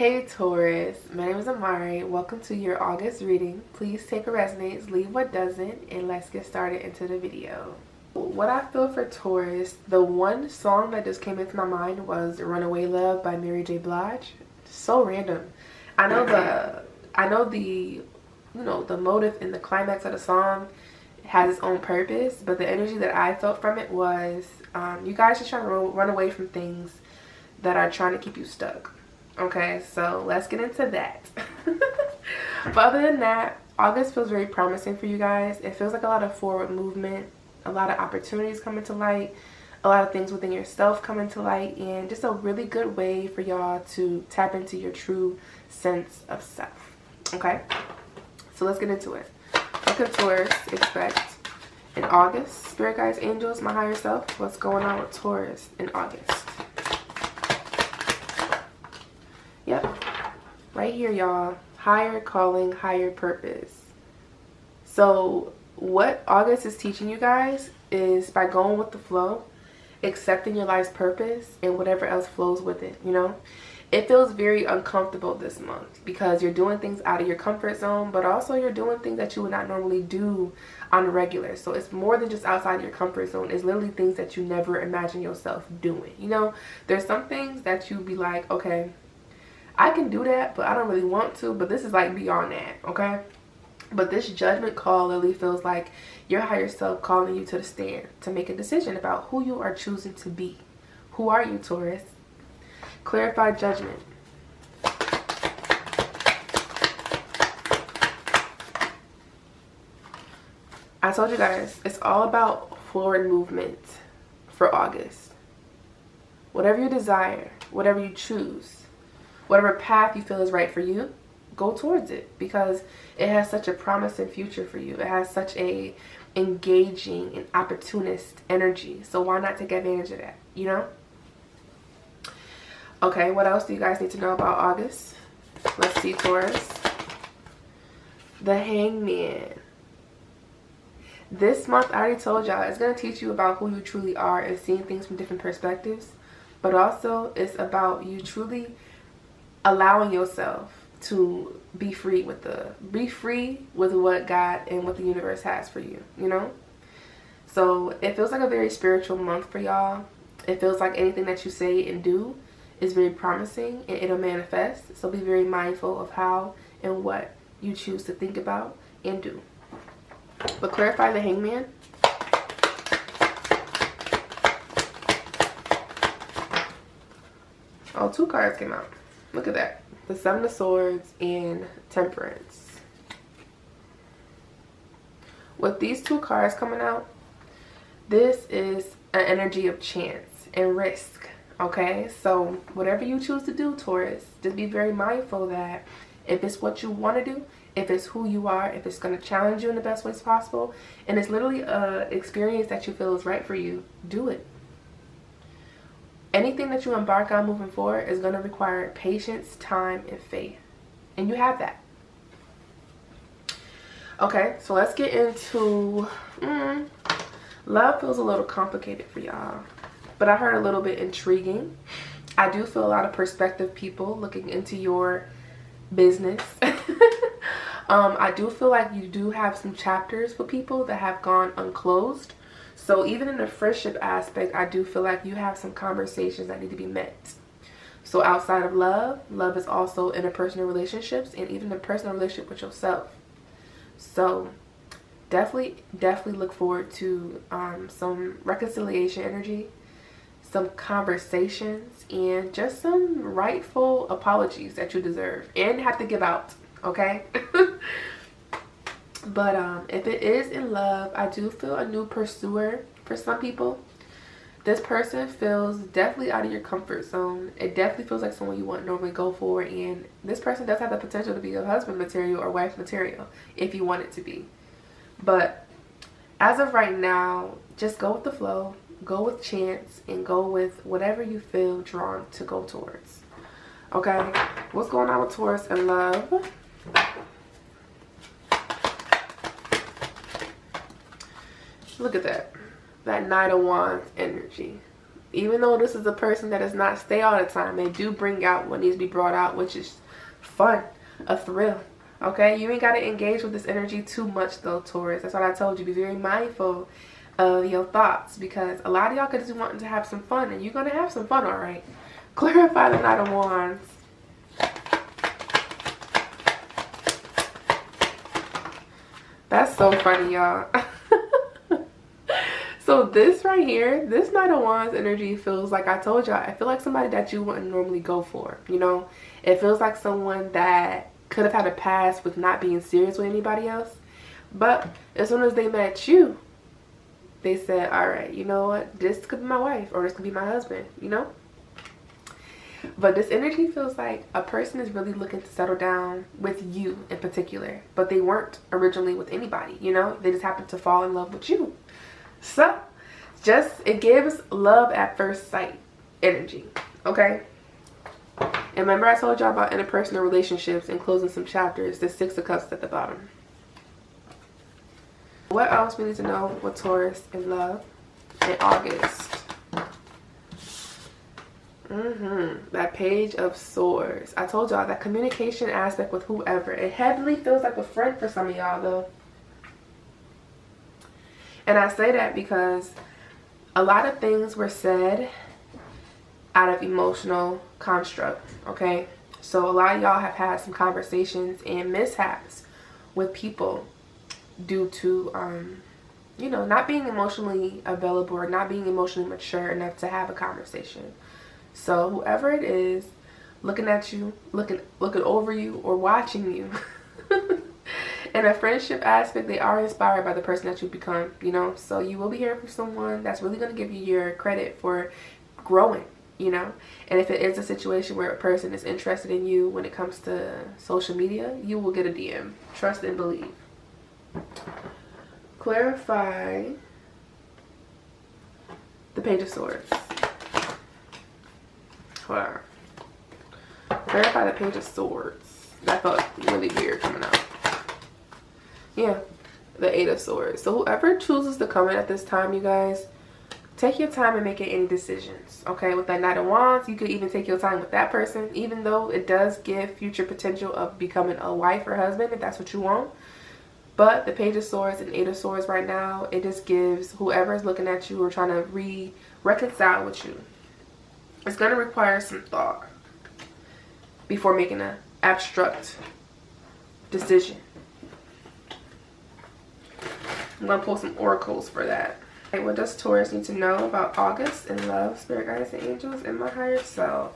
Hey Taurus, my name is Amari. Welcome to your August reading. Please take what resonates, leave what doesn't, and let's get started into the video. What I feel for Taurus, the one song that just came into my mind was Runaway Love by Mary J. Blige. So random. I know the motive and the climax of the song has its own purpose, but the energy that I felt from it was you guys just trying to run away from things that are trying to keep you stuck. Okay, so let's get into that. But other than that, August feels very promising for you guys. It feels like a lot of forward movement, a lot of opportunities coming to light, a lot of things within yourself coming to light, and just a really good way for y'all to tap into your true sense of self. Okay, so let's get into it. What can Taurus expect in August? Spirit guides, angels, my higher self. What's going on with Taurus in August? Yep, right here, y'all. Higher calling, higher purpose. So what August is teaching you guys is by going with the flow, accepting your life's purpose and whatever else flows with it, you know? It feels very uncomfortable this month because you're doing things out of your comfort zone, but also you're doing things that you would not normally do on a regular. So it's more than just outside your comfort zone. It's literally things that you never imagine yourself doing. You know, there's some things that you be like, okay, I can do that, but I don't really want to. But this is like beyond that, okay? But this judgment call literally feels like your higher self calling you to the stand to make a decision about who you are choosing to be. Who are you, Taurus? Clarify judgment. I told you guys, it's all about forward movement for August. Whatever you desire, whatever you choose, whatever path you feel is right for you, go towards it because it has such a promising future for you. It has such a engaging and opportunist energy. So why not take advantage of that, you know? Okay, what else do you guys need to know about August? Let's see, Taurus. The Hangman. This month, I already told y'all, it's going to teach you about who you truly are and seeing things from different perspectives. But also, it's about you truly allowing yourself to be free with what God and what the universe has for you, you know? So it feels like a very spiritual month for y'all. It feels like anything that you say and do is very promising and it'll manifest. So be very mindful of how and what you choose to think about and do. But clarify the Hangman. Oh, 2 cards came out. Look at that. The Seven of Swords and Temperance. With these 2 cards coming out, this is an energy of chance and risk. Okay? So whatever you choose to do, Taurus, just be very mindful that if it's what you want to do, if it's who you are, if it's going to challenge you in the best ways possible, and it's literally an experience that you feel is right for you, do it. Anything that you embark on moving forward is going to require patience, time, and faith. And you have that. Okay, so let's get into... love feels a little complicated for y'all. But I heard a little bit intriguing. I do feel a lot of prospective people looking into your business. I do feel like you do have some chapters for people that have gone unclosed. So even in the friendship aspect, I do feel like you have some conversations that need to be met. So outside of love, love is also interpersonal relationships and even a personal relationship with yourself. So definitely look forward to some reconciliation energy, some conversations, and just some rightful apologies that you deserve and have to give out, okay? But if it is in love, I do feel a new pursuer for some people. This person feels definitely out of your comfort zone. It definitely feels like someone you wouldn't normally go for. And this person does have the potential to be a husband material or wife material if you want it to be. But as of right now, just go with the flow. Go with chance and go with whatever you feel drawn to go towards. Okay? What's going on with Taurus and love? Look at that. That Knight of Wands energy. Even though this is a person that does not stay all the time, they do bring out what needs to be brought out, which is fun, a thrill. Okay, you ain't got to engage with this energy too much though, Taurus. That's what I told you. Be very mindful of your thoughts, because a lot of y'all could just want to have some fun, and you're going to have some fun, all right? Clarify the Knight of Wands. That's so funny, y'all. So this right here, this Knight of Wands energy feels like, I told y'all, I feel like somebody that you wouldn't normally go for, you know? It feels like someone that could have had a past with not being serious with anybody else. But as soon as they met you, they said, all right, you know what? This could be my wife, or this could be my husband, you know? But this energy feels like a person is really looking to settle down with you in particular. But they weren't originally with anybody, you know? They just happened to fall in love with you. So, it gives love at first sight energy, okay? And remember I told y'all about interpersonal relationships and closing some chapters. The Six of Cups at the bottom. What else we need to know with Taurus in love in August? That Page of Swords. I told y'all that communication aspect with whoever. It heavily feels like a friend for some of y'all though. And I say that because a lot of things were said out of emotional construct, okay? So a lot of y'all have had some conversations and mishaps with people due to, you know, not being emotionally available or not being emotionally mature enough to have a conversation. So whoever it is looking at you, looking over you, or watching you, in a friendship aspect, they are inspired by the person that you become, you know? So you will be hearing from someone that's really going to give you your credit for growing, you know? And if it is a situation where a person is interested in you when it comes to social media, you will get a DM. Trust and believe. Clarify the Page of Swords. Hold on. Clarify the Page of Swords. That felt really weird coming out. Yeah, the Eight of Swords. So whoever chooses to come in at this time, you guys, take your time in making any decisions, okay? With that Knight of Wands, you could even take your time with that person, even though it does give future potential of becoming a wife or husband, if that's what you want. But the Page of Swords and Eight of Swords right now, it just gives whoever is looking at you or trying to reconcile with you, it's going to require some thought before making an abstract decision. I'm going to pull some oracles for that. Okay, what does Taurus need to know about August in love, spirit guides, and angels, and my higher self?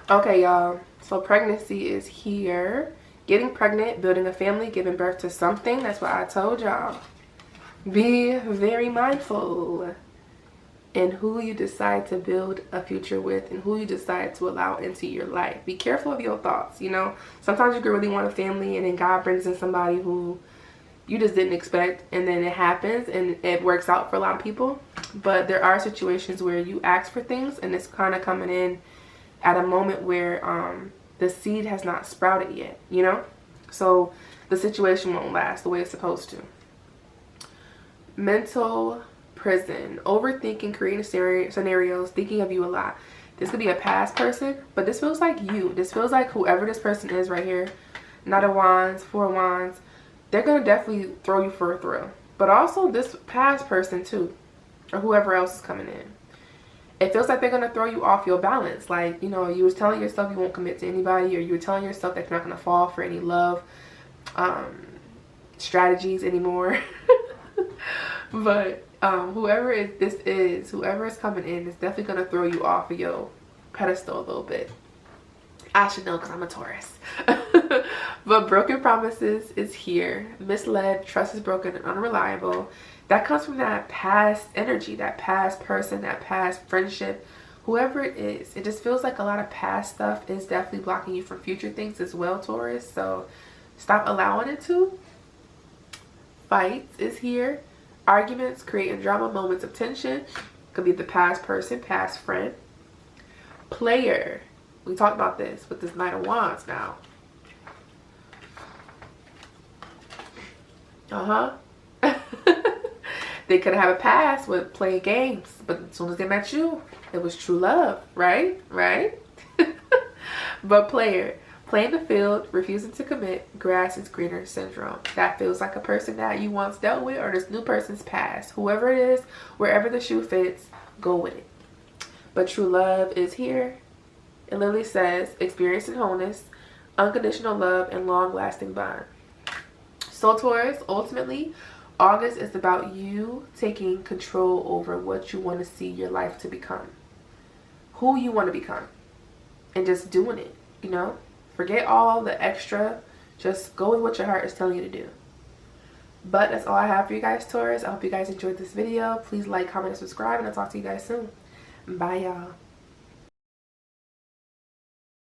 Okay, y'all, so pregnancy is here. Getting pregnant, building a family, giving birth to something. That's what I told y'all. Be very mindful in who you decide to build a future with and who you decide to allow into your life. Be careful of your thoughts, you know. Sometimes you could really want a family and then God brings in somebody who you just didn't expect, and then it happens and it works out for a lot of people. But there are situations where you ask for things and it's kind of coming in at a moment where the seed has not sprouted yet, you know? So the situation won't last the way it's supposed to. Mental prison. Overthinking, creating scenarios, thinking of you a lot. This could be a past person, but this feels like you. This feels like whoever this person is right here. Knight of Wands, Four of Wands. They're going to definitely throw you for a thrill. But also this past person too, or whoever else is coming in. It feels like they're going to throw you off your balance. Like, you know, you was telling yourself you won't commit to anybody, or you were telling yourself that you're not going to fall for any love strategies anymore. But whoever this is, whoever is coming in, is definitely going to throw you off of your pedestal a little bit. I should know because I'm a Taurus. But broken promises is here. Misled, trust is broken and unreliable. That comes from that past energy, that past person, that past friendship, whoever it is, it just feels like a lot of past stuff is definitely blocking you from future things as well, Taurus. So stop allowing it to. Fights is here. Arguments, creating drama, moments of tension. Could be the past person, past friend. Player. We talked about this with this Knight of Wands now. They could have a past with playing games, but as soon as they met you, it was true love, right? But player, playing the field, refusing to commit, grass is greener syndrome. That feels like a person that you once dealt with, or this new person's past. Whoever it is, wherever the shoe fits, go with it. But true love is here. It literally says experiencing wholeness, unconditional love, and long-lasting bond. So Taurus, ultimately, August is about you taking control over what you want to see your life to become. Who you want to become. And just doing it, you know? Forget all the extra. Just go with what your heart is telling you to do. But that's all I have for you guys, Taurus. I hope you guys enjoyed this video. Please like, comment, and subscribe, and I'll talk to you guys soon. Bye, y'all.